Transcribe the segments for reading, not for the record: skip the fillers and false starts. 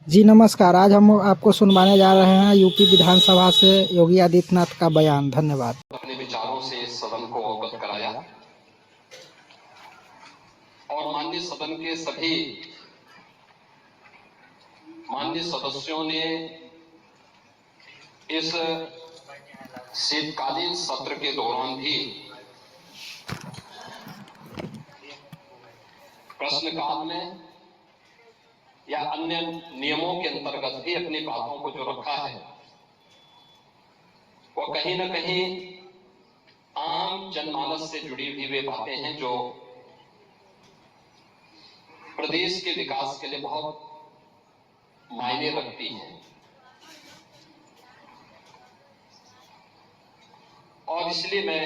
जी नमस्कार। आज हम आपको सुनवाने जा रहे हैं यूपी विधानसभा से योगी आदित्यनाथ का बयान। धन्यवाद। अपने विचारों से सदन को अवगत कराया और माननीय सदन के सभी माननीय सदस्यों ने इस शीतकालीन सत्र के दौरान भी प्रश्नकाल में या अन्य नियमों के अंतर्गत भी अपनी बातों को जो रखा है वो कहीं न कहीं आम जनमानस से जुड़ी हुई वे बातें हैं जो प्रदेश के विकास के लिए बहुत मायने रखती हैं। और इसलिए मैं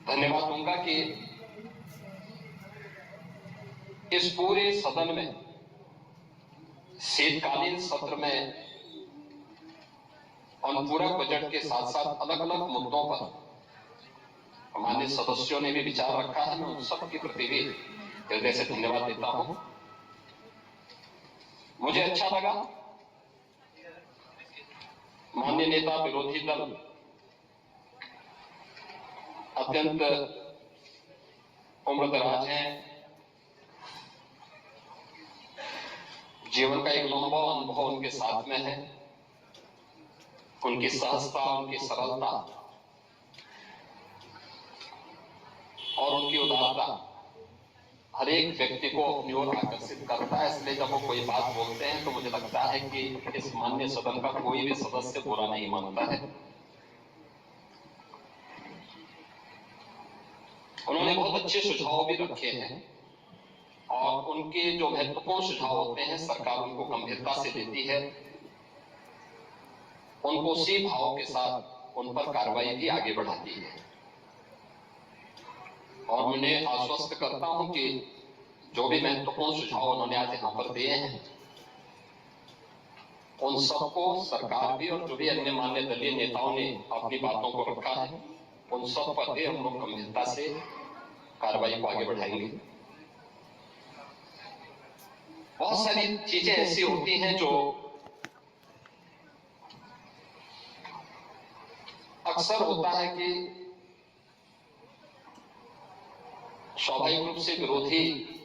धन्यवाद दूंगा कि इस पूरे सदन में शीतकालीन सत्र में और पूरक बजट के साथ साथ अलग अलग मुद्दों पर हमारे सदस्यों ने भी विचार रखा है। मैं उन सबके प्रति भी हृदय से धन्यवाद देता हूं। मुझे अच्छा लगा माननीय नेता विरोधी दल अत्यंत उम्रदराज हैं, जीवन का एक लंबा अनुभव उनके साथ में है। उनकी सहजता, उनकी सरलता और उनकी उदारता हर एक व्यक्ति को अपनी ओर आकर्षित करता है। इसलिए जब वो कोई बात बोलते हैं तो मुझे लगता है कि इस माननीय सदन का कोई भी सदस्य बुरा नहीं मानता है। उन्होंने बहुत अच्छे सुझाव भी रखे हैं और उनके जो महत्वपूर्ण सुझाव होते हैं सरकार उनको गंभीरता से लेती है, उनको उसी भाव के साथ उन पर कार्रवाई भी आगे बढ़ाती है। और उन्हें आश्वस्त करता हूं कि जो भी महत्वपूर्ण सुझाव उन्होंने आज यहां पर दिए हैं उन सबको सरकार भी और जो भी अन्य मान्य दलीय नेताओं ने अपनी बातों को रखा है उन सब पर भी हम लोग गंभीरता से कार्रवाई को आगे बढ़ाएंगे। बहुत सारी चीजें ऐसी होती हैं जो अक्सर होता है कि स्वाभाविक रूप से विरोधी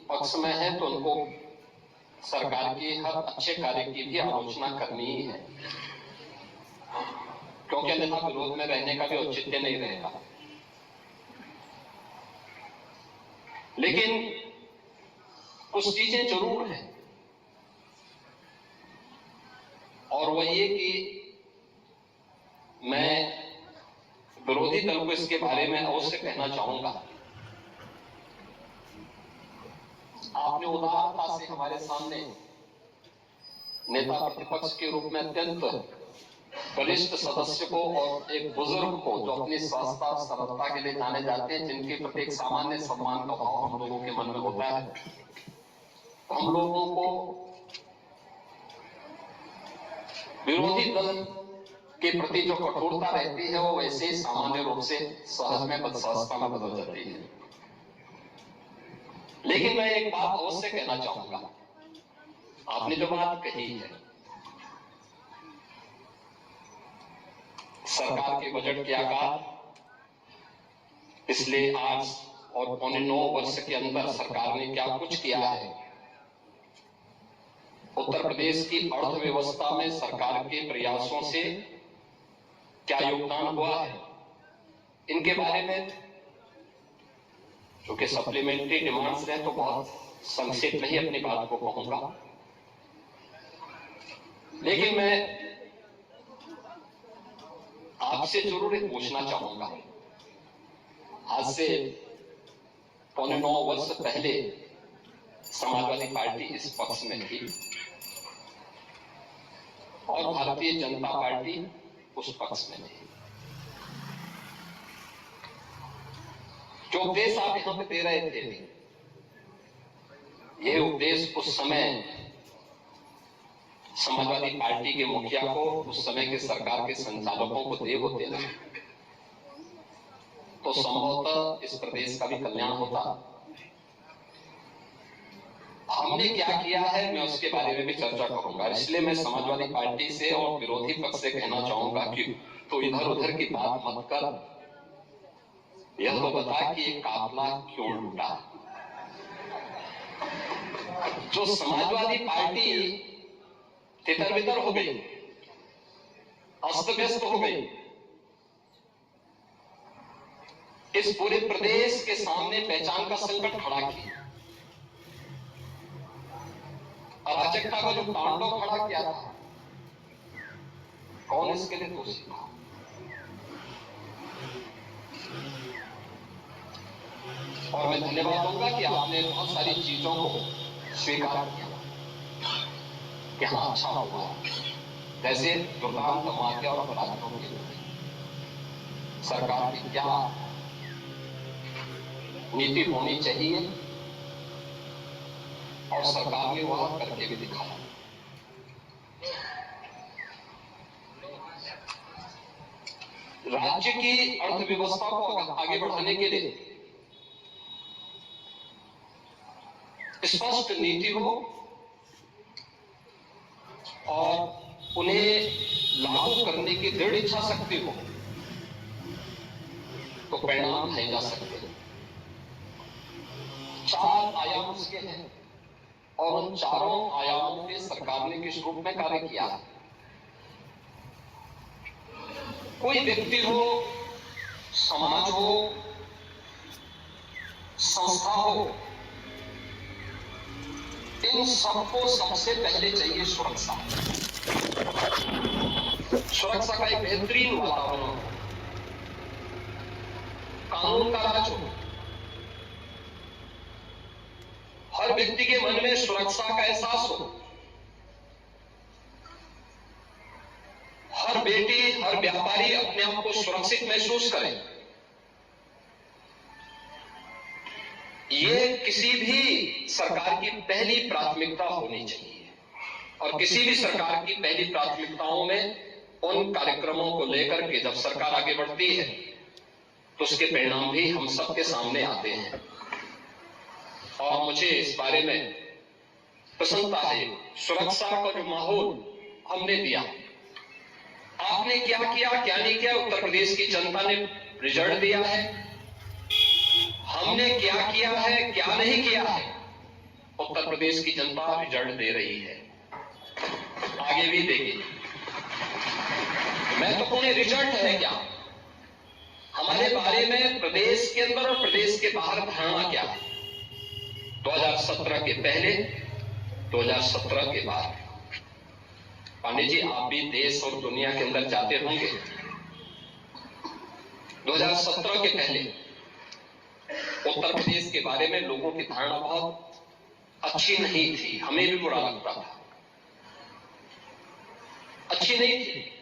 पक्ष में है तो उनको सरकार की हर अच्छे कार्य की भी आलोचना करनी ही है, क्योंकि अन्यथा विरोध में रहने का भी औचित्य नहीं रहेगा। लेकिन कुछ चीजें जरूर हैं और वह ये कि मैं विरोधी दल को इसके बारे में अवश्य कहना चाहूंगा। आपने उदारता से हमारे सामने नेता प्रतिपक्ष के रूप में अत्यंत वरिष्ठ सदस्य को और एक बुजुर्ग को जो अपनी स्वास्थ्य और सरलता के लिए जाने जाते हैं, जिनके प्रति एक सामान्य सम्मान का भाव हम लोगों के मन में होता है, हम लोगों को विरोधी दल के प्रति जो कठोरता रहती है वो वैसे ही सामान्य रूप से सहज में बदसहजता में बदल जाती है। लेकिन मैं एक बात अवश्य कहना चाहूंगा। आपने जो बात कही है सरकार के बजट के आकार पिछले 8 और पौने 9 वर्ष के अंदर सरकार ने क्या कुछ किया है, उत्तर प्रदेश की अर्थव्यवस्था में सरकार के प्रयासों से क्या योगदान हुआ है, इनके बारे में क्योंकि सप्लीमेंट्री डिमांड्स रहे तो बहुत संक्षिप्त में ही अपनी बात को कहूंगा। लेकिन मैं आपसे जरूर एक पूछना चाहूंगा। आज से पौने 9 वर्ष पहले समाजवादी पार्टी इस पक्ष में थी और भारतीय जनता पार्टी उस पक्ष में थी। जो उपदेश आप यहां पे दे रहे थे, ये उपदेश उस समय समाजवादी पार्टी के मुखिया को, उस समय के सरकार के संचालकों को दे होते ना तो संभवतः इस प्रदेश का भी कल्याण होता। हमने क्या किया है मैं उसके बारे में भी चर्चा करूंगा। इसलिए मैं समाजवादी पार्टी से और विरोधी पक्ष से कहना चाहूंगा कि तो इधर उधर की बात मत कर, यह तो बता कि ये काफिला क्यों लूटा। जो समाजवादी पार्टी तितर बितर हो गई, अस्त व्यस्त हो गई, इस पूरे प्रदेश के सामने पहचान का संकट खड़ा किया, अराजकता का जो तांडव खड़ा किया था, कौन इसके लिए दोषी था? और मैं धन्यवाद दूंगा कि आपने बहुत सारी चीजों को स्वीकार किया कि हाँ अच्छा हुआ, जैसे दुर्दांत माफिया और अपराधियों के विरुद्ध सरकार की क्या नीति होनी चाहिए और सरकार ने वह करके भी दिखाया। राज्य की अर्थव्यवस्था को आगे बढ़ाने के लिए स्पष्ट नीति हो और उन्हें लागू करने की दृढ़ इच्छा शक्ति हो तो परिणाम नहीं जा सकते। 4 आयाम उसके हैं और उन चारों आयामों पे सरकार ने किस रूप में कार्य किया। कोई व्यक्ति हो, समाज हो, संस्था हो, इन सबको सबसे पहले चाहिए सुरक्षा। सुरक्षा का एक बेहतरीन वातावरण हो, कानून का राज हो, हर व्यक्ति के मन में सुरक्षा का एहसास हो, हर बेटी हर व्यापारी अपने आप को सुरक्षित महसूस करे। ये किसी भी सरकार की पहली प्राथमिकता होनी चाहिए और किसी भी सरकार की पहली प्राथमिकताओं में उन कार्यक्रमों को लेकर के जब सरकार आगे बढ़ती है तो उसके परिणाम भी हम सबके सामने आते हैं। और मुझे इस बारे में प्रसन्नता है, सुरक्षा का जो माहौल हमने दिया, आपने क्या किया क्या नहीं किया, उत्तर प्रदेश की जनता ने रिजल्ट दिया है। हमने क्या किया है क्या नहीं किया है, उत्तर प्रदेश की जनता रिजल्ट दे रही है, आगे भी देगी। महत्वपूर्ण रिजल्ट है क्या, हमारे बारे में प्रदेश के अंदर और प्रदेश के बाहर धारणा क्या है। 2017 के पहले, 2017 के बाद। पांडे जी, आप भी देश और दुनिया के अंदर जाते होंगे। 2017 के पहले उत्तर प्रदेश के बारे में लोगों की धारणा बहुत अच्छी नहीं थी, हमें भी बुरा लगता था, अच्छी नहीं थी।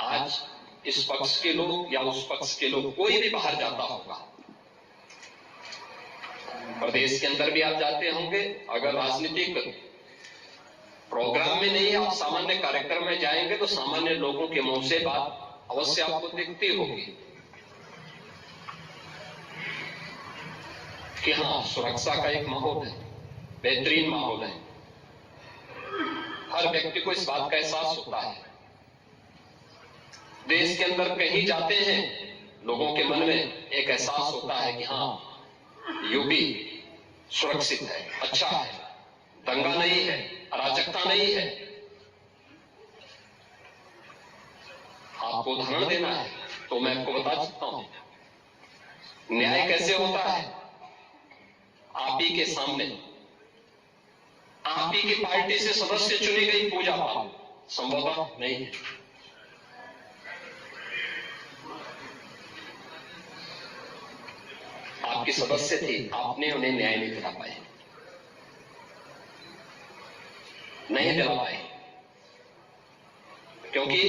आज इस पक्ष के लोग या उस पक्ष के लोग, कोई भी बाहर जाता होगा, प्रदेश के अंदर भी आप जाते होंगे, अगर राजनीतिक प्रोग्राम में नहीं आप सामान्य कार्यक्रम में जाएंगे तो सामान्य लोगों के मुंह से बात अवश्य आपको दिखती होगी कि हाँ, सुरक्षा का एक माहौल है, बेहतरीन माहौल है। हर व्यक्ति को इस बात का एहसास होता है। देश के अंदर कहीं जाते हैं, लोगों के मन में एक एहसास होता है कि हाँ, यूपी सुरक्षित है, अच्छा है, दंगा नहीं है, अराजकता नहीं है। आपको उदाहरण देना है तो मैं आपको बता सकता हूं, न्याय कैसे होता है। आप ही के सामने आप ही की पार्टी से सदस्य चुनी गई पूजा पाल संभवतः नहीं है। आपके सदस्य थे, आपने उन्हें न्याय नहीं दिला पाए, नहीं दिला पाए क्योंकि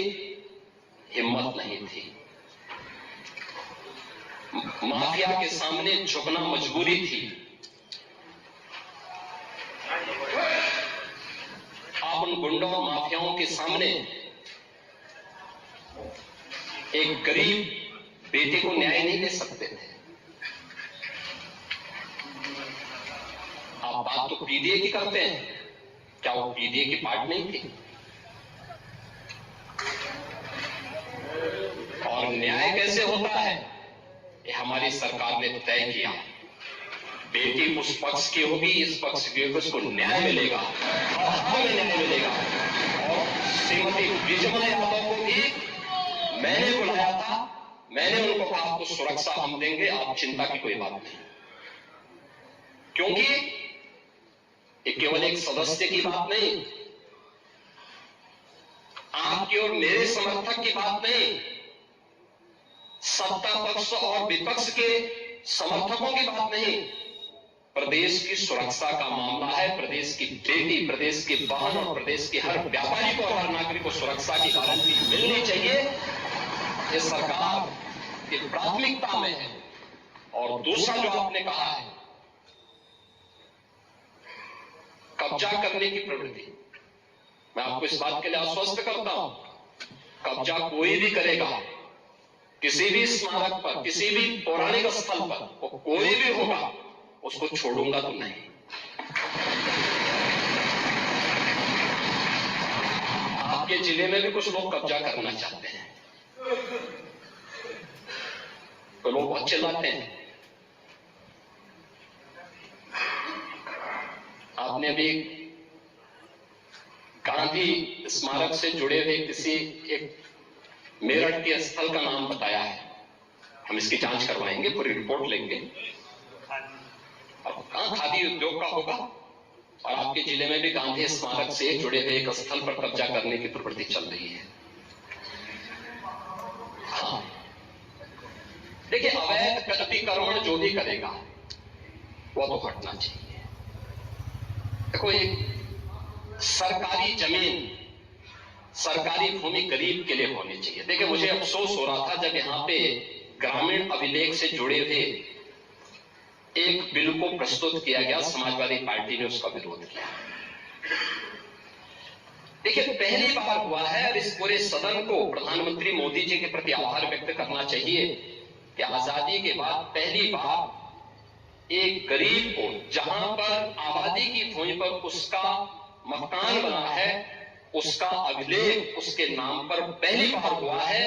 हिम्मत नहीं थी। माफिया के सामने झुकना मजबूरी थी। आप उन गुंडों और माफियाओं के सामने एक गरीब बेटे को न्याय नहीं दे सकते थे। बात तो पीडीए की करते हैं, क्या वो पीडीए की पार्ट नहीं थी? और न्याय कैसे होता है, ये हमारी सरकार ने तय किया। बेटी उस पक्ष की होगी, इस पक्ष की होगी, उसको न्याय मिलेगा, हमें न्याय मिलेगा। और श्रीमती विजयमला यादव को भी मैंने बुलाया था, मैंने उनको कहा आपको सुरक्षा हम देंगे, आप चिंता की कोई बात नहीं। क्योंकि ये केवल एक सदस्य की बात नहीं, आपके और मेरे समर्थक की बात नहीं, सत्ता पक्ष और विपक्ष के समर्थकों की बात नहीं, प्रदेश की सुरक्षा का मामला है। प्रदेश की बेटी, प्रदेश की बहन और प्रदेश के हर व्यापारी को, हर नागरिक को सुरक्षा की गारंटी मिलनी चाहिए। ये सरकार की प्राथमिकता में है। और दूसरा जो आपने कहा है, कब्जा करने की प्रवृत्ति, मैं आपको इस बात के लिए आश्वस्त करता हूं, कब्जा कोई भी करेगा, किसी भी स्मारक पर, किसी भी पौराणिक स्थल पर, वो कोई भी होगा, उसको छोड़ूंगा तो नहीं। आपके जिले में भी कुछ लोग कब्जा करना चाहते हैं, तो लोग बहुत चिल्लाते हैं। आपने अभी गांधी स्मारक से जुड़े हुए किसी एक मेरठ के स्थल का नाम बताया है, हम इसकी जांच करवाएंगे, पूरी रिपोर्ट लेंगे। अब कहां खादी उद्योग का होगा, और आपके जिले में भी गांधी स्मारक से जुड़े हुए एक स्थल पर कब्जा करने की प्रवृत्ति चल रही है। हाँ, देखिए, अवैध अतिक्रमण जो भी करेगा वो तो हटना चाहिए। देखो, एक सरकारी जमीन, सरकारी भूमि गरीब के लिए होनी चाहिए। देखिए, मुझे अफसोस हो रहा था जब यहां पे ग्रामीण अभिलेख से जुड़े हुए एक बिल को प्रस्तुत किया गया, समाजवादी पार्टी ने उसका विरोध किया। देखिए, पहली बार हुआ है, और इस पूरे सदन को प्रधानमंत्री मोदी जी के प्रति आभार व्यक्त करना चाहिए कि आजादी के बाद पहली बार एक गरीब को, जहां पर आबादी की भूमि पर उसका मकान बना है, उसका अभिलेख उसके नाम पर पहली बार हुआ है।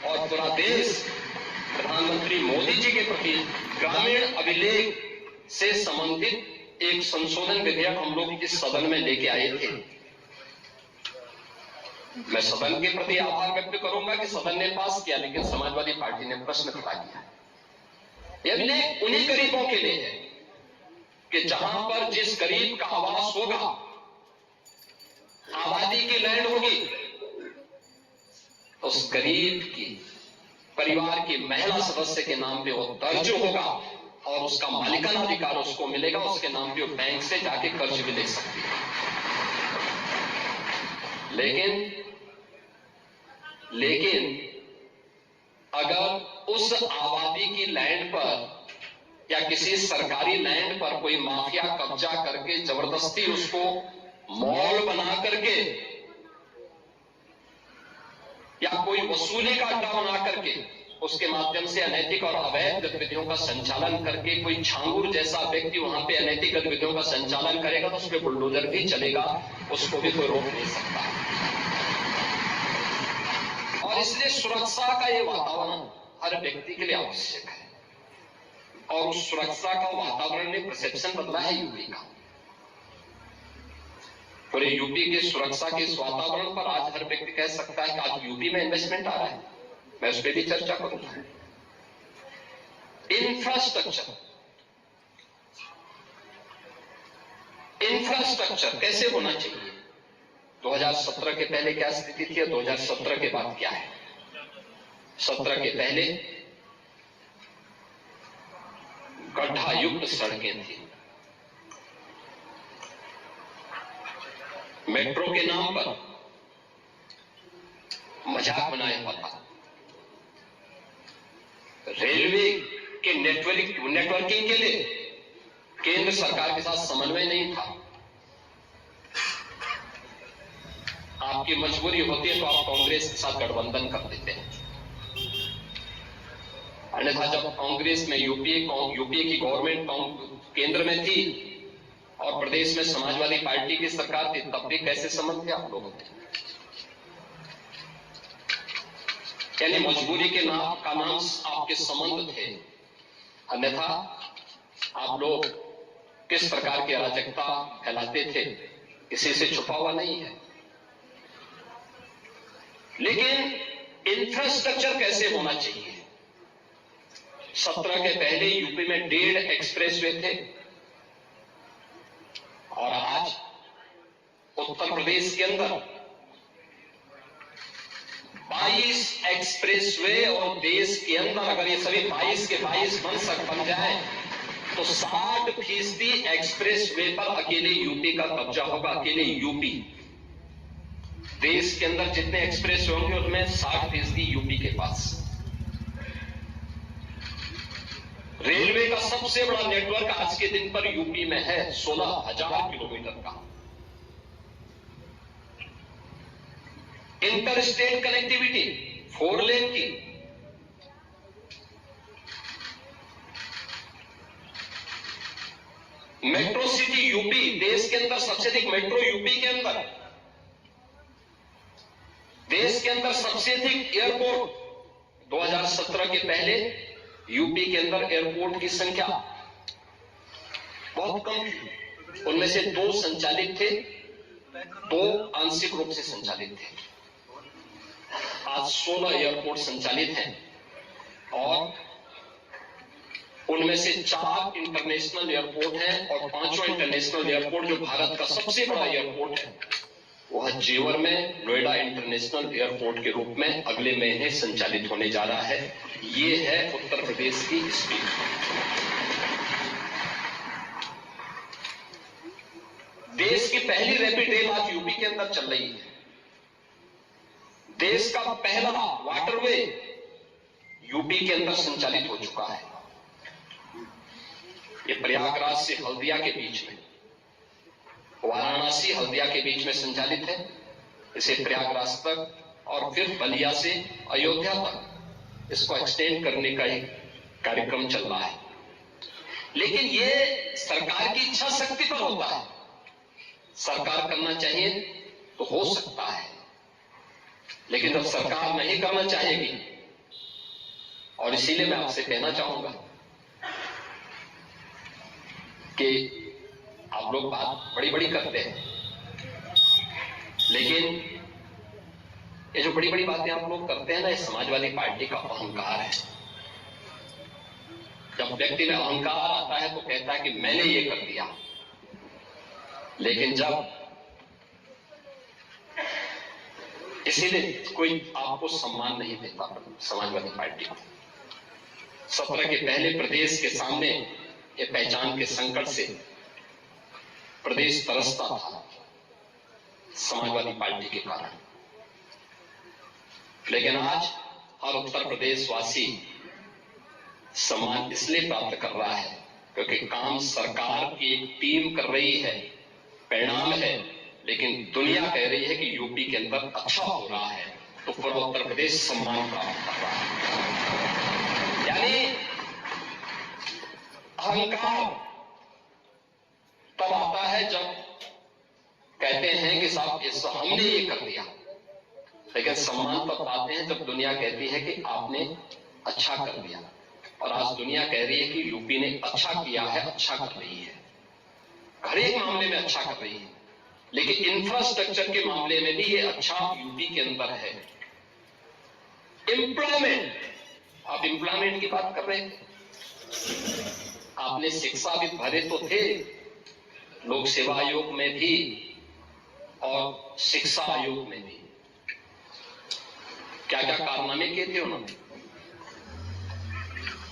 और पूरा देश प्रधानमंत्री मोदी जी के प्रति ग्रामीण अभिलेख से संबंधित एक संशोधन विधेयक हम लोग इस सदन में लेके आए थे। मैं सदन के प्रति आभार व्यक्त करूंगा कि सदन ने पास किया, लेकिन समाजवादी पार्टी ने प्रश्न खड़ा किया। यह अभिलेख उन्हीं गरीबों के लिए है कि जहां पर जिस गरीब का आवास होगा, आबादी की लैंड होगी, उस गरीब की परिवार की महिला सदस्य के नाम पे वो दर्ज होगा और उसका मालिकाना अधिकार उसको मिलेगा। उसके नाम पे वो बैंक से जाके कर्ज भी ले सकती है। लेकिन अगर उस आबादी की लैंड पर या किसी सरकारी लैंड पर कोई माफिया कब्जा करके जबरदस्ती उसको मॉल बना करके या कोई वसूली का अड्डा बना करके उसके माध्यम से अनैतिक और अवैध गतिविधियों का संचालन करके कोई छांगुर जैसा व्यक्ति वहां पे अनैतिक गतिविधियों का संचालन करेगा, तो उस पर बुलडोजर भी चलेगा, उसको भी कोई रोक नहीं सकता। और इसलिए सुरक्षा का ये वातावरण हर व्यक्ति के लिए आवश्यक है, और उस सुरक्षा का वातावरण ने परसेप्शन बदला है यूपी का। पूरे यूपी के सुरक्षा के इस वातावरण पर आज हर व्यक्ति कह सकता है कि आज यूपी में इन्वेस्टमेंट आ रहा है। मैं उस पर भी चर्चा करूंगा। इंफ्रास्ट्रक्चर कैसे होना चाहिए, 2017 के पहले क्या स्थिति थी और 2017 के बाद क्या है। 17 के पहले गड्ढा युक्त सड़कें थी, मेट्रो के नाम पर मजाक बनाया हुआ था, रेलवे के नेटवर्किंग के लिए केंद्र सरकार के साथ समन्वय नहीं था। आपकी मजबूरी होती है तो आप कांग्रेस के साथ गठबंधन कर देते हैं, अन्यथा जब कांग्रेस में यूपीए की गवर्नमेंट केंद्र में थी और प्रदेश में समाजवादी पार्टी की सरकार थी, तब भी कैसे संबंध थे आप लोगों के? यानी मजबूरी के नाम का नाम आपके संबंध थे, अन्यथा आप लोग किस प्रकार की अराजकता फैलाते थे किसी से छुपा हुआ नहीं है। लेकिन इंफ्रास्ट्रक्चर कैसे होना चाहिए? 17 के पहले यूपी में 1.5 एक्सप्रेसवे थे और आज उत्तर प्रदेश के अंदर 22 एक्सप्रेसवे, और देश के अंदर अगर ये सभी 22 के 22 बन जाए तो 60% एक्सप्रेसवे पर अकेले यूपी का कब्जा होगा, अकेले यूपी। देश के अंदर जितने एक्सप्रेस होंगे उनमें 60% यूपी के पास। रेलवे का सबसे बड़ा नेटवर्क आज के दिन पर यूपी में है, 16,000 किलोमीटर का। इंटर स्टेट कनेक्टिविटी 4 लेन की, मेट्रो सिटी यूपी, देश के अंदर सबसे अधिक मेट्रो यूपी के अंदर, देश के अंदर सबसे अधिक एयरपोर्ट। 2017 के पहले यूपी के अंदर एयरपोर्ट की संख्या बहुत कम थी, उनमें से 2 संचालित थे, 2 आंशिक रूप से संचालित थे। आज 16 एयरपोर्ट संचालित हैं और उनमें से 4 इंटरनेशनल एयरपोर्ट हैं और 5वां इंटरनेशनल एयरपोर्ट जो भारत का सबसे बड़ा एयरपोर्ट है वह जेवर में नोएडा इंटरनेशनल एयरपोर्ट के रूप में अगले महीने संचालित होने जा रहा है। ये है उत्तर प्रदेश की स्पीड। देश की पहली रैपिड रेल आज यूपी के अंदर चल रही है। देश का पहला वाटरवे यूपी के अंदर संचालित हो चुका है। ये प्रयागराज से हल्दिया के बीच में, वाराणसी हल्दिया के बीच में संचालित है। इसे प्रयागराज तक और फिर बलिया से अयोध्या तक इसको एक्सटेंड करने का एक कार्यक्रम चल रहा है। लेकिन ये सरकार की इच्छा शक्ति पर होता है। सरकार करना चाहिए तो हो सकता है, लेकिन जब सरकार नहीं करना चाहेगी, और इसीलिए मैं आपसे कहना चाहूंगा कि आप लोग बात बड़ी बड़ी करते हैं, लेकिन ये जो बड़ी बड़ी बातें आप लोग करते हैं ना, ये समाजवादी पार्टी का अहंकार है। जब व्यक्ति में अहंकार आता है तो कहता है कि मैंने ये कर दिया, लेकिन जब इसीलिए कोई आपको सम्मान नहीं देता समाजवादी पार्टी को। 17 के पहले प्रदेश के सामने ये पहचान के संकट से प्रदेश तरसता था समाजवादी पार्टी के कारण, लेकिन आज हर उत्तर प्रदेश वासी सम्मान इसलिए प्राप्त कर रहा है क्योंकि काम सरकार की एक टीम कर रही है, परिणाम है। लेकिन दुनिया कह रही है कि यूपी के अंदर अच्छा हो रहा है, तो पूरा उत्तर प्रदेश सम्मान प्राप्त कर रहा है। यानी अहंकार तब आता है जब कहते हैं कि साहब इस हमने ये कर दिया, लेकिन सम्मान तब पाते हैं जब दुनिया कहती है कि आपने अच्छा कर दिया। और आज दुनिया कह रही है कि यूपी ने अच्छा किया है, अच्छा कर रही है, हर एक मामले में अच्छा कर रही है, लेकिन इंफ्रास्ट्रक्चर के मामले में भी ये अच्छा यूपी के अंदर है। एम्प्लॉयमेंट, आप एम्प्लॉयमेंट की बात कर रहे थे, आपने शिक्षा भी भरे तो थे, लोक सेवा आयोग में भी और शिक्षा आयोग में भी। क्या क्या कारनामे किए थे उन्होंने,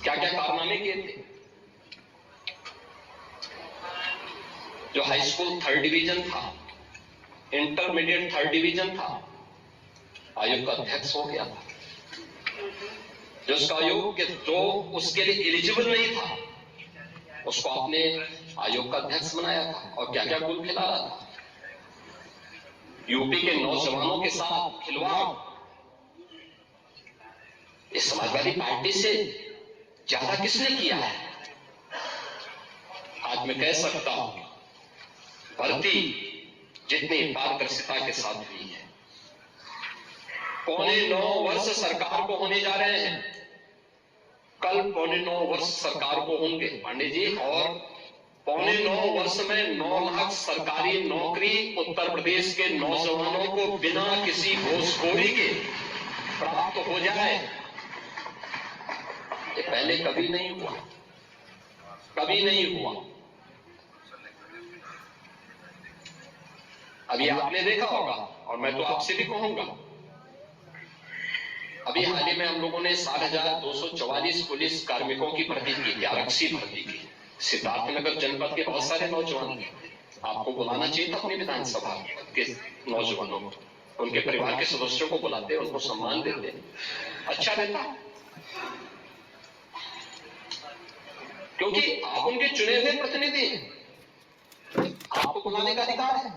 क्या क्या कारनामे किए थे? जो हाई स्कूल 3rd डिवीजन था, इंटरमीडिएट 3rd डिवीजन था, आयोग का अध्यक्ष हो गया था। जो उसका आयोग के जो उसके लिए एलिजिबल नहीं था उसको आपने आयोग का अध्यक्ष बनाया था, और क्या क्या गुल खिला रहा था। यूपी के नौजवानों के साथ खिलवाड़, इस समाजवादी पार्टी से ज्यादा किसने किया है? आज मैं कह सकता हूं भर्ती जितनी पारदर्शिता के साथ हुई है। 9.25 वर्ष सरकार को होने जा रहे हैं, कल 9.25 वर्ष सरकार को होंगे पांडे जी, और 9.25 वर्ष में 9 लाख सरकारी नौकरी उत्तर प्रदेश के नौजवानों को बिना किसी घूसखोरी के प्राप्त हो जाए। ये पहले कभी नहीं हुआ, कभी नहीं हुआ। अभी आपने देखा होगा, और मैं तो आपसे भी कहूंगा, अभी हाल ही में हम लोगों ने 7,244 पुलिस कार्मिकों की भर्ती की थी, आरक्षी भर्ती की। सिद्धार्थनगर जनपद के बहुत सारे नौजवान थे, आपको बुलाना चाहिए था अपनी विधानसभा के नौजवानों को, उनके परिवार के सदस्यों को बुलाते, उनको सम्मान देते, अच्छा रहता। क्योंकि आप उनके चुने हुए प्रतिनिधि हैं, आपको बुलाने का अधिकार है।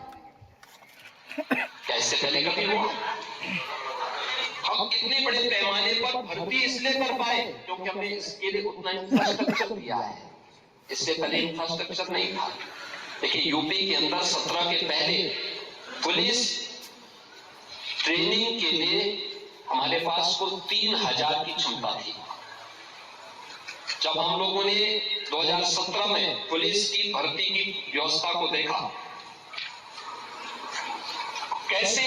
क्या इससे पहले कभी हुआ? हम इतने बड़े पैमाने पर भर्ती इसलिए कर पाए क्योंकि हमने इसके लिए उतना इंफ्रास्ट्रक्चर दिया है। इससे पहले इंफ्रास्ट्रक्चर नहीं था। देखिए, यूपी के अंदर 17 के पहले पुलिस ट्रेनिंग के लिए हमारे पास कुल 3,000 की क्षमता थी। जब हम लोगों ने 2017 में पुलिस की भर्ती की व्यवस्था को देखा, कैसे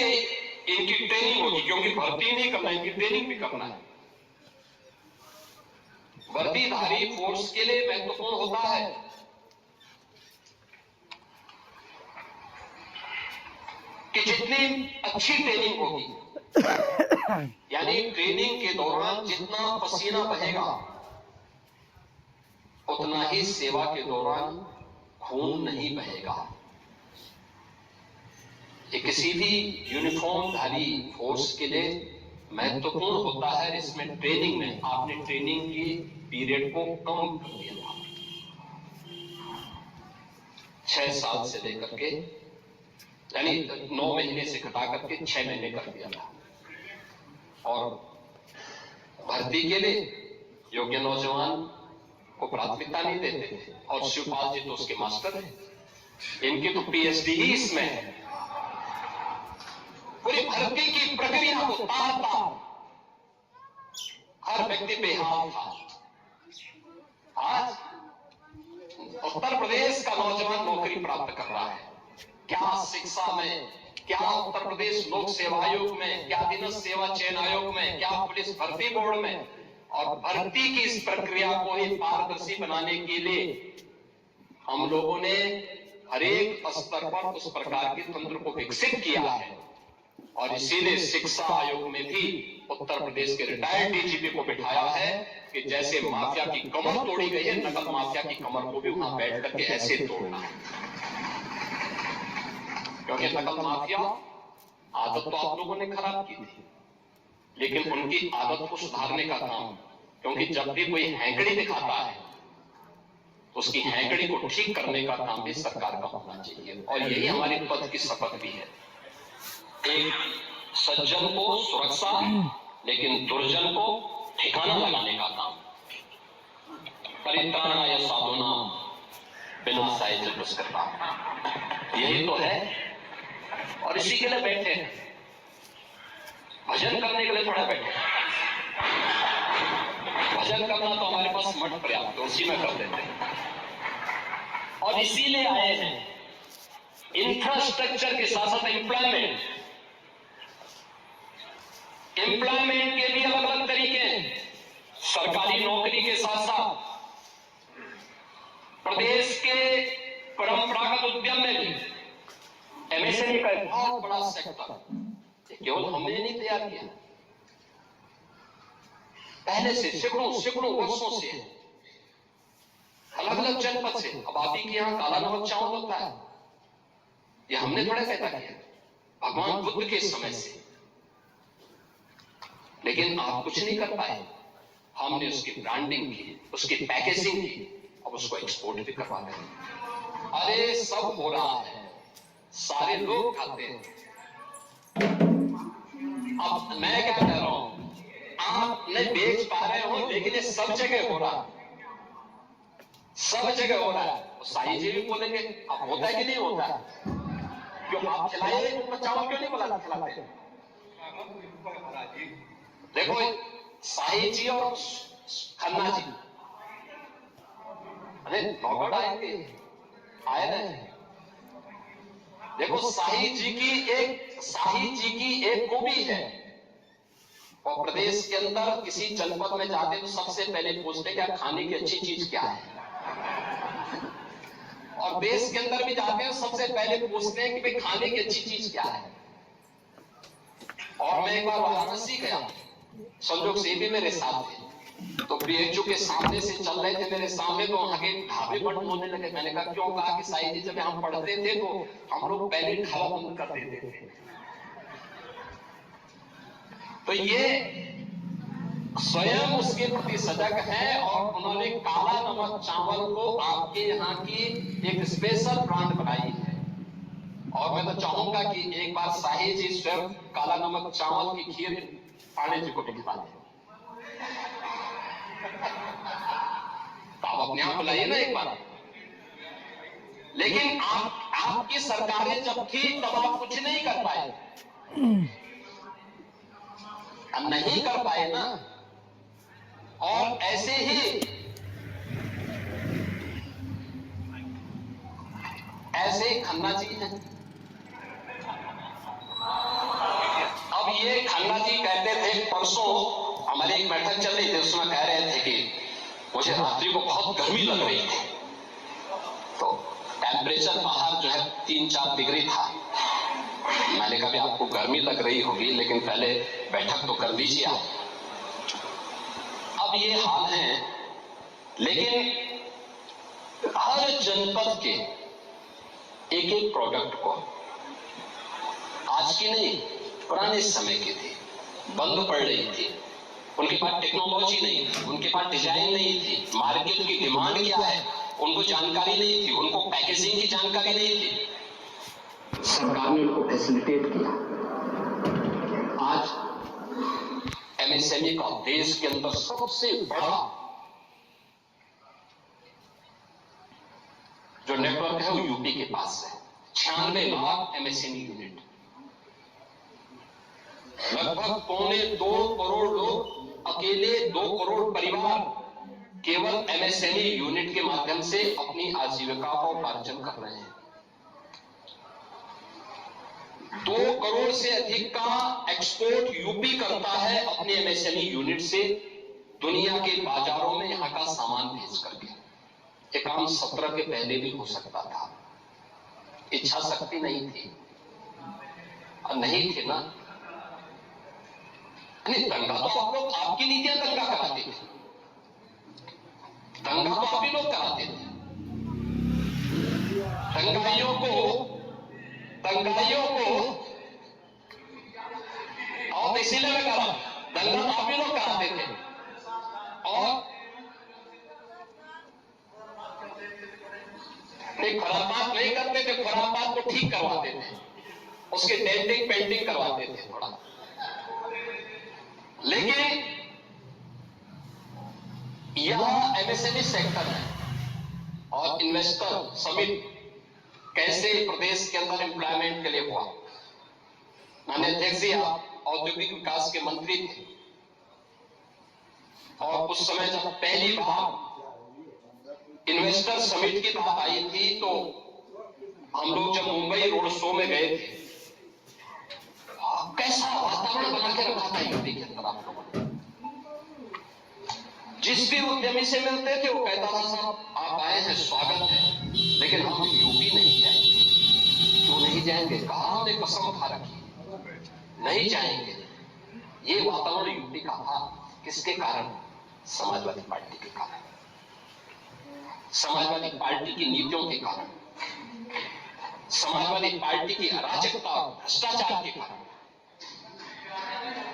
इनकी ट्रेनिंग होगी, क्योंकि भर्ती नहीं करना, इनकी ट्रेनिंग भी करना है। वर्दीधारी फोर्स के लिए महत्वपूर्ण होता है कि जितनी अच्छी ट्रेनिंग होगी, यानी ट्रेनिंग के दौरान जितना पसीना बहेगा उतना ही सेवा के दौरान खून नहीं बहेगा। ये किसी भी यूनिफॉर्मधारी फोर्स के लिए महत्वपूर्ण होता है। इसमें ट्रेनिंग में आपने ट्रेनिंग की पीरियड को कम कर दिया था, 6 साल से लेकर के, यानी 9 महीने से घटा करके 6 महीने कर दिया था। और भर्ती के लिए योग्य नौजवान को प्राथमिकता नहीं देते थे। और शिवपाल जी तो उसके मास्टर हैं, इनकी तो पीएचडी ही इसमें है। पूरी भर्ती की प्रक्रिया को तार-तार हर व्यक्ति बेहाल था। आज उत्तर प्रदेश का नौजवान नौकरी प्राप्त कर रहा है। क्या शिक्षा में, क्या उत्तर प्रदेश लोक सेवा आयोग में, क्या अधीनस्थ सेवा चयन आयोग में, क्या पुलिस भर्ती बोर्ड में। और भर्ती की इस प्रक्रिया को ही पारदर्शी बनाने के लिए हम लोगों ने हर एक स्तर पर उस प्रकार के तंत्र को विकसित किया है। और इसीलिए शिक्षा आयोग में भी उत्तर प्रदेश के रिटायर्ड डीजीपी को बिठाया है कि जैसे माफिया की कमर तोड़ी गई है, नकल माफिया की कमर को भी वहां बैठ करके ऐसे तोड़ना है। क्योंकि नकल माफिया आदत तो आप लोगों ने खराब की थी, लेकिन उनकी आदत को सुधारने का काम, क्योंकि जब भी कोई हैंकड़ी दिखाता है तो उसकी हैंकड़ी को ठीक करने का काम भी सरकार का होना चाहिए। और यही हमारी पद की शपथ भी है। एक सज्जन को सुरक्षा, लेकिन दुर्जन को ठिकाना लगाने का काम। परित्राणाय साधूनां विनाशाय च दुष्कृताम्, यही तो है। और इसी के लिए बैठे हैं, भजन करने के लिए थोड़ा बैठे। भजन करना तो हमारे पास मठ पर्याप्त है, उसी में कर देते हैं। और इसीलिए आए हैं इंफ्रास्ट्रक्चर के साथ साथ एम्प्लॉयमेंट के भी अलग अलग तरीके हैं। सरकारी नौकरी के साथ साथ प्रदेश के परंपरागत उद्यम में भी एमएसएमई का एक बहुत बड़ा सेक्टर केवल हमने नहीं तैयार किया, पहले से सैकड़ों वर्षों से अलग अलग जनपद से। अब आप ही के यहाँ काला नमक चावल होता है, ये हमने थोड़ा पैदा किया, भगवान बुद्ध के समय से। लेकिन आप कुछ नहीं कर पाए। हमने उसकी ब्रांडिंग की, उसकी पैकेजिंग की, अब उसको एक्सपोर्ट भी करवा रहे हैं। अरे सब हो रहा है, सारे लोग खाते हैं। अब मैं क्या कह रहा हूं, आप नहीं बेच पा रहे हो, लेकिन ये सब जगह हो रहा है, सब जगह हो रहा है। शाही जी भी बोलेंगे अब होता है कि नहीं होता है? क्यों आप खिलाइए उनको चावल क्यों नहीं बुला खिलाते? देखो शाही जी और खन्ना जी, अरे नौगढ़ आएंगे, आए नहीं। देखो शाही जी की एक खूबी है, और प्रदेश के अंदर किसी जनपद में जाते तो सबसे पहले पूछते क्या खाने की अच्छी चीज क्या है, और देश के अंदर भी जाते हैं सबसे पहले पूछते हैं कि भाई खाने की अच्छी चीज क्या है। और मैं एक बार वाराणसी गया, संजोग से भी मेरे साथ थे, तो बीएचयू के सामने से चल रहे थे मेरे सामने, तो वहां के ढाबे बंद होने लगे। मैंने कहा क्यों? कहा कि साईं जी जब हम पढ़ते थे तो हम लोग पहले ढाबा बंद कर देते थे। तो ये स्वयं उसके प्रति सजग है, और उन्होंने काला नमक चावल को आपके यहाँ की एक स्पेशल ब्रांड बनाई है। और मैं तो चाहूंगा कि एक बार शाही जी स्वयं काला नमक चावल की खीर पांडे जी को खिला दें। आप अपने आप बुलाइए ना एक बार। लेकिन आपकी सरकारें जब थी तब आप कुछ नहीं कर पाए, नहीं कर पाए ना। और ऐसे ही खन्ना जी हैं। अब ये खन्ना जी कहते थे, परसों हमारी एक बैठक चल रही थी, उसमें कह रहे थे कि मुझे रात्रि को बहुत गर्मी लग रही थी, तो टेम्परेचर बाहर जो है 3-4 डिग्री था। मैंने कहा आपको गर्मी लग रही होगी, लेकिन पहले बैठक तो कर लीजिए आप। अब ये हाल है, लेकिन हर जनपद के एक एक प्रोडक्ट को, आज की नहीं पुराने समय की थी, बंद पड़ रही थी। उनके पास टेक्नोलॉजी नहीं थी, उनके पास डिजाइन नहीं थी, मार्केट की डिमांड क्या है उनको जानकारी नहीं थी, उनको पैकेजिंग की जानकारी नहीं थी। सरकार ने उनको फैसिलिटेट किया। आज एमएसएमई का देश के अंदर सबसे बड़ा जो नेटवर्क है वो यूपी के पास है। 96 लाख एमएसएमई यूनिट, लगभग 2.25 करोड़ लोग, अकेले 2 करोड़ परिवार केवल एमएसएमई यूनिट के माध्यम से अपनी आजीविका का उपार्जन कर रहे हैं। 2 करोड़ से अधिक का एक्सपोर्ट यूपी करता है अपने एमएसएमई यूनिट से दुनिया के बाजारों में यहां का सामान भेज करके। ये काम 17 के पहले भी हो सकता था, इच्छा शक्ति नहीं थी, और नहीं थे ना। नहीं, दंगा तो आप लोग, आपकी नीतियां दंगा कराते थे, दंगा तो आप ही लोग कराते थे। दंगाइयों को और इसीलिए मैं कह रहा हूं, दंगा तो आप ही लोग कराते थे, और खराब बात नहीं करते थे, खराब बात को ठीक करवाते थे, उसके डेंटिंग पेंटिंग करवाते थे थोड़ा। लेकिन यह एमएसएमई सेक्टर है, और इन्वेस्टर समिट कैसे प्रदेश के अंदर एम्प्लॉयमेंट के लिए हुआ। माननीय अध्यक्ष जी, आप औद्योगिक विकास के मंत्री थे, और उस समय जब पहली बार इन्वेस्टर समिट की बात आई थी, तो हम लोग जब मुंबई रोड शो में गए थे, कैसा वातावरण बना के रखा था यूपी के अंदर। आप लोगों ने जिस भी उद्यमी से मिलते थे वो कहता था साहब आप आए हैं, स्वागत है, लेकिन हम यूपी नहीं जाएंगे। क्यों नहीं जाएंगे? कहा हमने कसम खा रखी, नहीं जाएंगे। ये वातावरण यूपी का था। किसके कारण? समाजवादी पार्टी के कारण, समाजवादी पार्टी की नीतियों के कारण, समाजवादी पार्टी की अराजकता भ्रष्टाचार के कारण,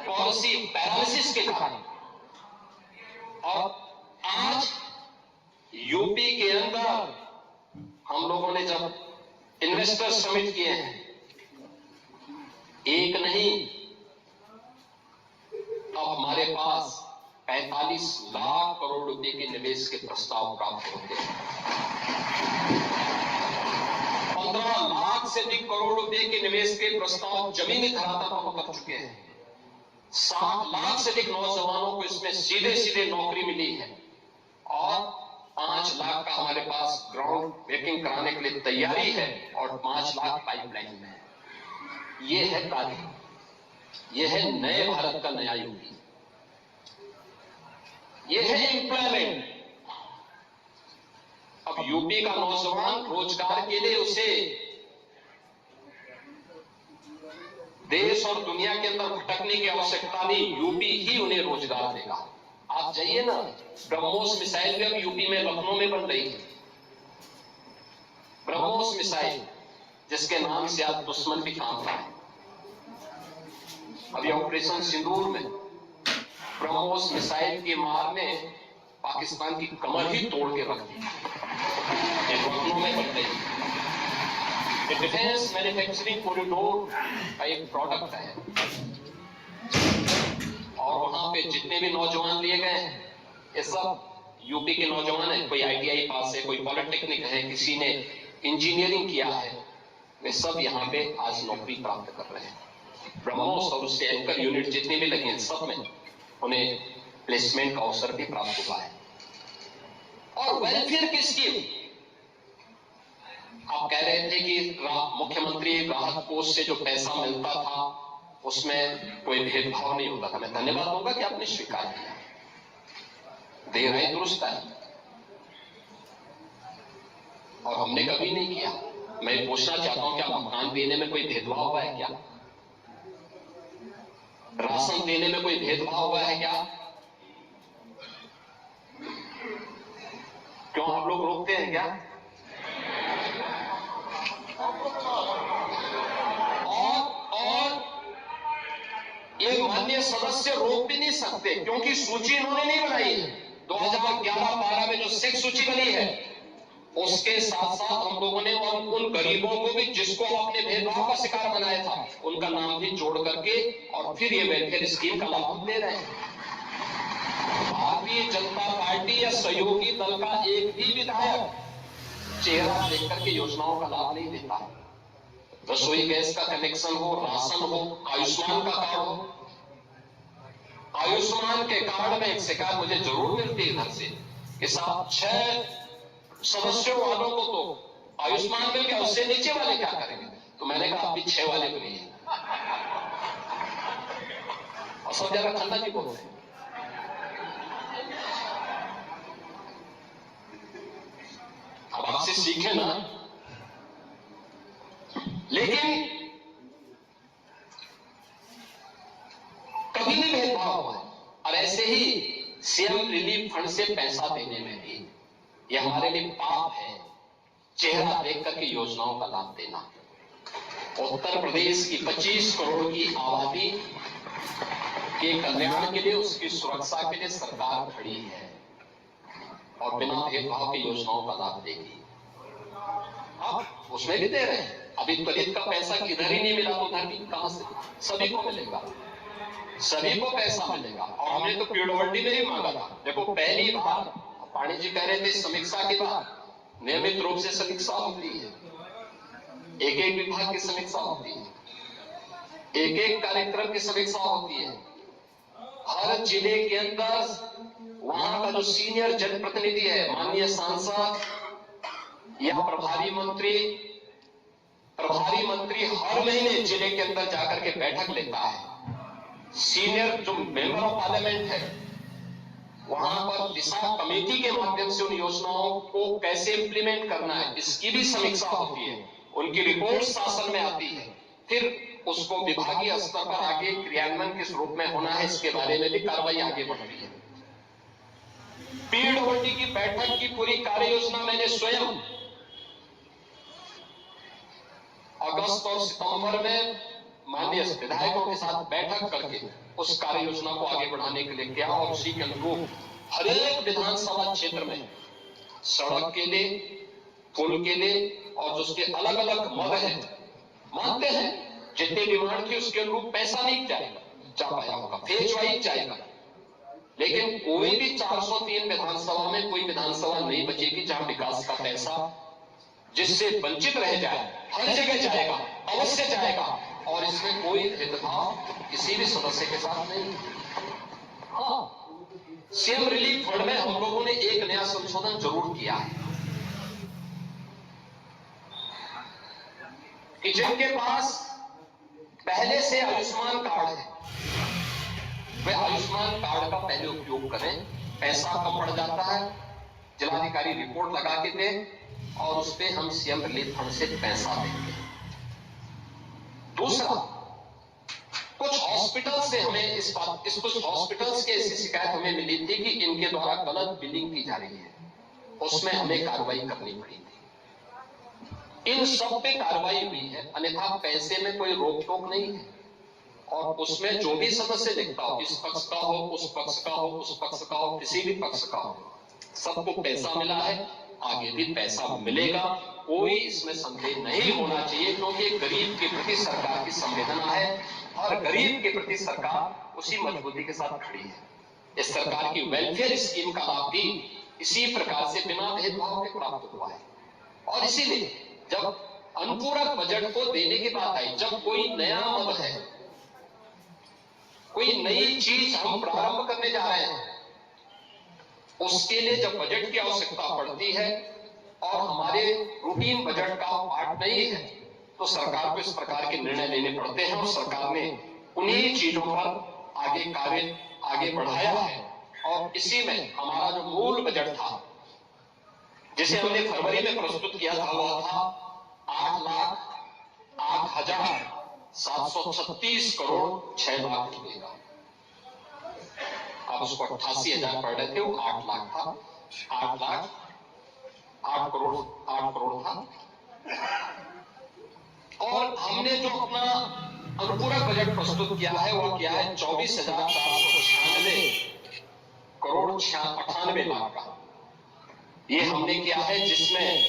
पॉलिसी पैरालिसिस के कारण। और आज यूपी के अंदर हम लोगों ने जब इन्वेस्टर समिट किए हैं, एक नहीं, अब हमारे पास 45 लाख करोड़ रुपए के निवेश के प्रस्ताव प्राप्त होते हैं। 15 लाख से अधिक करोड़ रुपए के निवेश के प्रस्ताव जमीनी धरातल पर उतर चुके हैं। 7 लाख से अधिक नौजवानों को इसमें सीधे सीधे नौकरी मिली है और 5 लाख का हमारे पास ग्राउंड ब्रेकिंग कराने के लिए तैयारी है और 5 लाख पाइपलाइन में है। ये है कार्य, ये है नए भारत का नया यूपी, ये है एम्प्लॉयमेंट। अब यूपी का नौजवान रोजगार के लिए उसे देश और दुनिया के अंदर भटकने की आवश्यकता नहीं, यूपी ही उन्हें रोजगार देगा। आप जाइए ना, ब्रह्मोस मिसाइल भी अब यूपी में लखनऊ में बन रही है। ब्रह्मोस मिसाइल जिसके नाम से आज दुश्मन भी कांप रहा है। अभी ऑपरेशन सिंदूर में ब्रह्मोस मिसाइल की मार ने पाकिस्तान की कमर ही तोड़ के रख दी। लखनऊ में बन रही है। डिफेंस मैन्युफैक्चरिंग कॉरिडोर का एक प्रोडक्ट है और वहां पे जितने भी नौजवान लिए गए हैं ये सब यूपी के नौजवान हैं। कोई ITI पास है, कोई पॉलिटेक्निक है, किसी ने इंजीनियरिंग किया है, वे सब यहाँ पे आज नौकरी प्राप्त कर रहे हैं। ब्रह्मोस और उससे एंकर यूनिट जितने भी लगे हैं सब में उन्हें प्लेसमेंट का अवसर भी प्राप्त हुआ है। और वेलफेयर की स्कीम, आप कह रहे थे कि मुख्यमंत्री राहत कोष से जो पैसा मिलता था उसमें कोई भेदभाव नहीं होता था। मैं धन्यवाद दूंगा कि आपने स्वीकार किया, दे रहे दुरुस्त है और हमने कभी नहीं किया। मैं पूछना चाहता हूं क्या मकान देने में कोई भेदभाव हुआ है क्या? राशन देने में कोई भेदभाव हुआ है क्या? क्यों आप लोग रोकते हैं क्या? और एक माननीय सदस्य रोक भी नहीं सकते क्योंकि सूची इन्होंने नहीं बनाई है। 2011-12 में जो सिख सूची बनी है उसके साथ साथ हम लोगों ने और उन गरीबों को भी जिसको आपने भेदभाव का शिकार बनाया था उनका नाम भी जोड़ करके और फिर ये वेलफेयर स्कीम का लाभ दे रहे हैं। भारतीय जनता पार्टी या सहयोगी दल का एक भी विधायक चेहरा देख करके योजनाओं का लाभ नहीं देता। रसोई गैस का कनेक्शन हो, राशन हो, आयुष्मान का कार्ड हो। आयुष्मान के कार्ड में एक शिकायत मुझे जरूर मिलती है इधर से कि साहब 6 सदस्यों वालों को तो आयुष्मान मिल गया, उससे नीचे वाले क्या करेंगे? तो मैंने कहा आप भी 6 वाले को नहीं है। और सब ज्यादा ठंडा जी बोलते हैं। अब आपसे सीखे ना, लेकिन कभी नहीं भेदभाव हुआ। और ऐसे ही सीएम रिलीफ फंड से पैसा देने में भी ये हमारे लिए पाप है, चेहरा देख करके योजनाओं का लाभ देना। उत्तर प्रदेश की 25 करोड़ की आबादी के कल्याण के लिए, उसकी सुरक्षा के लिए सरकार खड़ी है और बिना भेदभाव की योजनाओं का लाभ देगी। अब उसमें भी दे रहे हैं। अभी दलित का पैसा किधर ही नहीं मिला तो उधर भी कहां से? सभी को मिलेगा, सभी को पैसा मिलेगा। और हमने तो पीडब्ल्यूडी में ही मांगा था। देखो पहली बार पाणी जी कह रहे थे समीक्षा के बाद नियमित रूप से समीक्षा होती है, एक एक विभाग की समीक्षा होती है, एक एक कार्यक्रम की समीक्षा होती है। हर जिले के अंदर वहां का जो सीनियर जनप्रतिनिधि है, माननीय सांसद या प्रभारी मंत्री हर महीने जिले के अंदर जाकर के बैठक लेता है। सीनियर जो मेंबर ऑफ पार्लियामेंट है वहां पर दिशा कमेटी के माध्यम से उन योजनाओं को कैसे इंप्लीमेंट करना है इसकी भी समीक्षा होती है। उनकी रिपोर्ट शासन में आती है, फिर उसको विभागीय स्तर पर आगे क्रियान्वयन किस रूप में होना है इसके बारे में भी कार्रवाई आगे बढ़ती है। पीडब्ल्यूडी की बैठक की पूरी कार्य योजना मैंने स्वयं अगस्त और सितंबर में माननीय विधायकों के साथ बैठक करके उस कार्य योजना को आगे बढ़ाने के लिए किया और उसी के अनुरूप हर एक विधानसभा क्षेत्र में सड़क के लिए, पुल के लिए और जो उसके अलग अलग मद है, मानते हैं जितनी डिमांड थी उसके अनुरूप पैसा नहीं जा पाया होगा, फेज वाइज जाएगा। लेकिन कोई भी 403 विधानसभा में कोई विधानसभा नहीं बचेगी जहां विकास का पैसा जिससे वंचित रह जाए, हर जगह जाएगा, अवश्य जाएगा, और इसमें कोई भेदभाव किसी भी सदस्य के साथ नहीं। हाँ, सीएम रिलीफ फंड में हम लोगों ने एक नया संशोधन जरूर किया है कि जिनके पास पहले से आयुष्मान कार्ड है वे आयुष्मान कार्ड का पहले उपयोग करें। पैसा कम पड़ जाता है, जिलाधिकारी रिपोर्ट लगा के दे और उस पर हम सीएम रिलीफ फंड से पैसा देंगे। दूसरा, कुछ हॉस्पिटल से हमें कुछ हॉस्पिटल्स की ऐसी शिकायत हमें मिली थी कि इनके द्वारा गलत बिलिंग की जा रही है, उसमें हमें कार्रवाई करनी पड़ी थी। इन सब पे कार्रवाई हुई है, अन्यथा पैसे में कोई रोक टोक नहीं है। और उसमें जो भी सदस्य लिखता हो, इस पक्ष का हो, उस पक्ष का हो, उस पक्ष का हो, किसी भी पक्ष का हो, सबको पैसा मिला है, आगे भी पैसा मिलेगा, कोई इसमें संदेह नहीं होना चाहिए, क्योंकि गरीब के प्रति सरकार की संवेदना है और गरीब के प्रति सरकार उसी मजबूती के साथ खड़ी है। इस सरकार की वेलफेयर स्कीम का लाभ भी इसी प्रकार से बिना भेदभाव के प्राप्त हुआ है। और इसीलिए जब अनुपूरक बजट को देने की बात आई, जब कोई नया मद है, कोई नई चीज हम प्रारंभ करने जा रहे हैं, उसके लिए जब बजट की आवश्यकता पड़ती है और हमारे रूटीन बजट का पार्ट नहीं है, तो सरकार को इस प्रकार के निर्णय लेने पड़ते हैं। और सरकार ने उन्हीं चीजों पर कार्य आगे बढ़ाया है। और इसी में हमारा जो मूल बजट था, जिसे हमने फरवरी में प्रस्तुत किया था, वह था 8,08,736 करोड़ 6 लाख रुपए का। अब उसको 88,000 पढ़ रहे थे, वो 8 लाख था, 8 करोड़ था। और हमने जो अपना अनुपूरक बजट प्रस्तुत किया है, वह किया है 24,496 करोड़ 98 लाख का। ये हमने किया है, जिसमें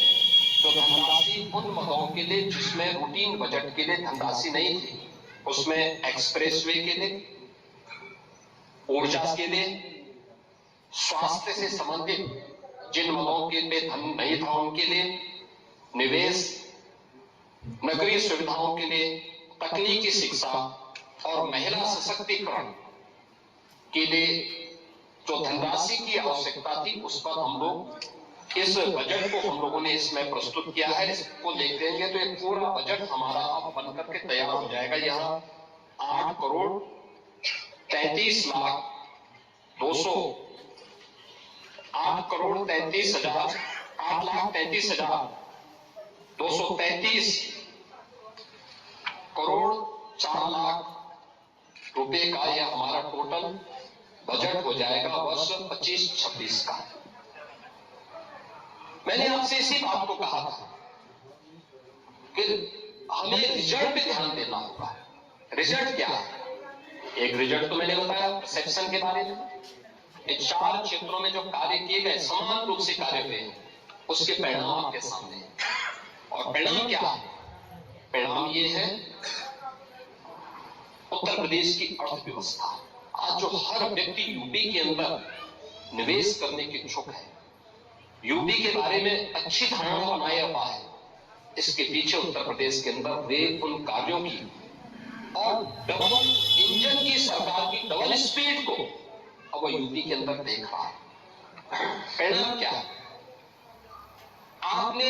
जो धनराशि उन मदों के लिए जिसमें रूटीन बजट के लिए धनराशि नहीं थी, उसमें एक्सप्रेसवे के लिए, ऊर्जा के लिए, स्वास्थ्य से संबंधित जिन मदों के लिए धन नहीं था उनके लिए, निवेश, नगरीय सुविधाओं के लिए, तकनीकी शिक्षा और महिला सशक्तिकरण के लिए जो धनराशि की आवश्यकता थी, उस पर हम लोग इस बजट को हम लोगों ने इसमें प्रस्तुत किया है। इसको देखेंगे तो ये पूरा बजट हमारा अब बनकर के तैयार हो जाएगा। यहाँ 8 करोड़ 33 लाख 200 8 करोड़ 33,000 8,33,233 करोड़ 4 लाख रुपए का यह हमारा टोटल बजट हो जाएगा वर्ष 25-26 का। मैंने आपसे इसी बात को कहा था कि हमें रिजल्ट पे ध्यान देना होगा। रिजल्ट क्या है? एक रिजल्ट तो मैंने बताया परसेप्शन के बारे में, इन 4 क्षेत्रों में जो कार्य किए गए, समान रूप से कार्य हुए, उसके परिणाम आपके सामने हैं। और परिणाम क्या है? परिणाम ये है, उत्तर प्रदेश की अर्थव्यवस्था आज जो हर व्यक्ति यूपी के अंदर निवेश करने की इच्छुक है, यूपी के बारे में अच्छी धारणा बनाए हुआ है, इसके पीछे उत्तर प्रदेश के अंदर वे उन कार्यों की और डबल इंजन की सरकार की डबल स्पीड को अब यूपी के अंदर देख रहा है। परिणाम क्या है? आपने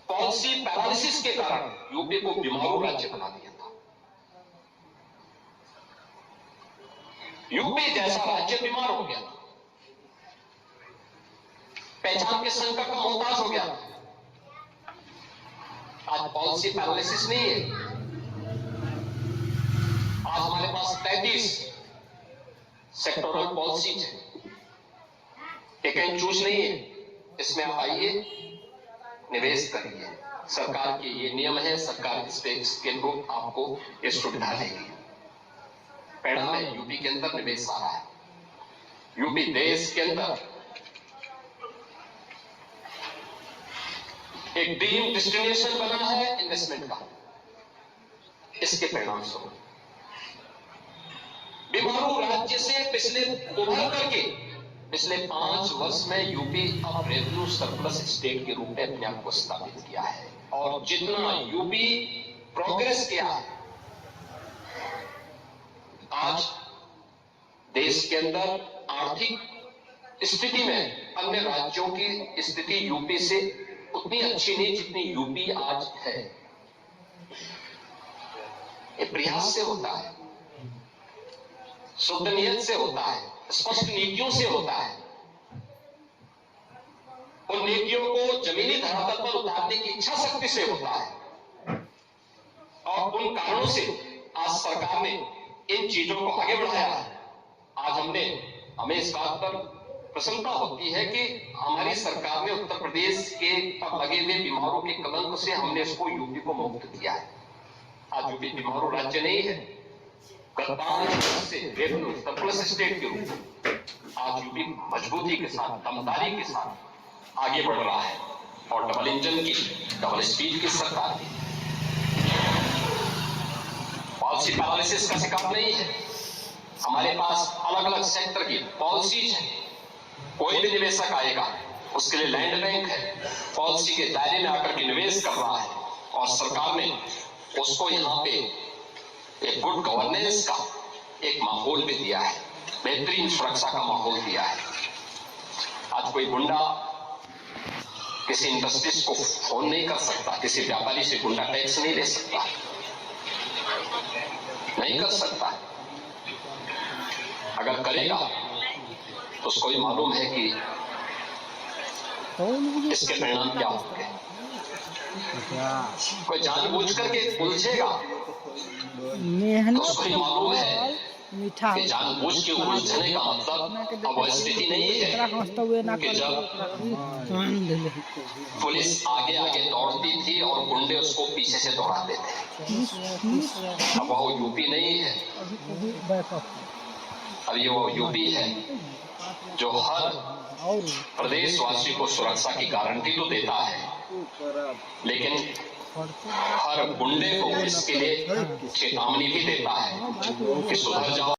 पॉलिसी पैरालिसिस के कारण यूपी को बीमारू राज्य बना दिया था। यूपी जैसा राज्य बीमार हो गया, पहचान के संकट का मोहताज हो गया। आज पॉलिसी पैरालिसिस नहीं है, आज हमारे पास 33 सेक्टोरल पॉलिसीज है, टेक एंड चूज नहीं है। इसमें आप आइए, निवेश करिए। सरकार के ये नियम है, सरकार इसके अनुरूप आपको ये सुविधा देगी। परिणाम है, यूपी के अंदर निवेश आ रहा है। यूपी देश के अंदर एक ड्रीम डेस्टिनेशन बना है इन्वेस्टमेंट का। इसके परिणाम स्वरूप बीमारू राज्य से पिछले उभर करके पिछले 5 वर्ष में यूपी अब रेवेन्यू सरप्लस स्टेट के रूप में अपने आप को स्थापित किया है। और जितना यूपी प्रोग्रेस किया है, आज देश के अंदर आर्थिक स्थिति में अन्य राज्यों की स्थिति यूपी से उतनी अच्छी नहीं जितनी यूपी आज है। ये प्रयास से होता है, शुद्ध नियत से होता है, स्पष्ट नीतियों से होता है। उन नीतियों को जमीनी धरातल पर उतारने की इच्छा शक्ति से होता है। और उन कारणों से आज सरकार ने इन चीजों को आगे बढ़ाया है। आज हमें इस बात पर प्रसन्नता होती है कि हमारी सरकार ने उत्तर प्रदेश के पर लगे हुए बीमारों के कलंक से हमने इसको यूपी को मुक्त किया है। आज यूपी बीमारू राज्य नहीं है। गत 5 वर्ष से रेवेन्यू सरप्लस स्टेट के रूप में आज यूपी मजबूती के साथ, दमदारी के साथ आगे बढ़ रहा है। और डबल इंजन की, डबल स्पीड की सरकार की पॉलिसी पैरालिसिस का शिकार नहीं है। हमारे पास अलग अलग सेक्टर की पॉलिसीज है। कोई भी निवेशक आएगा, उसके लिए लैंड बैंक है, पॉलिसी के दायरे में आकर के निवेश कर रहा है। और सरकार ने उसको यहाँ पे एक गुड गवर्नेंस का एक माहौल भी दिया है, बेहतरीन सुरक्षा का माहौल दिया है। आज कोई गुंडा किसी इंडस्ट्रीज को फोन नहीं कर सकता, किसी व्यापारी से गुंडा टैक्स नहीं ले सकता, नहीं कर सकता। अगर करेगा तो उसको भी मालूम है कि इसके परिणाम क्या होंगे। कोई जानबूझ करके उलझेगा तो उसको भी मालूम है मीठा कि जानबूझ के उलझने का मतलब अब वह स्थिति नहीं है कि जब पुलिस आगे आगे दौड़ती थी और गुंडे उसको पीछे से दौड़ाते थे। अब वो यूपी नहीं है, अब ये वो यूपी है जो हर प्रदेशवासी को सुरक्षा की गारंटी तो देता है, लेकिन हर गुंडे को इसके लिए चेतावनी भी देता है कि सुधर जाओ।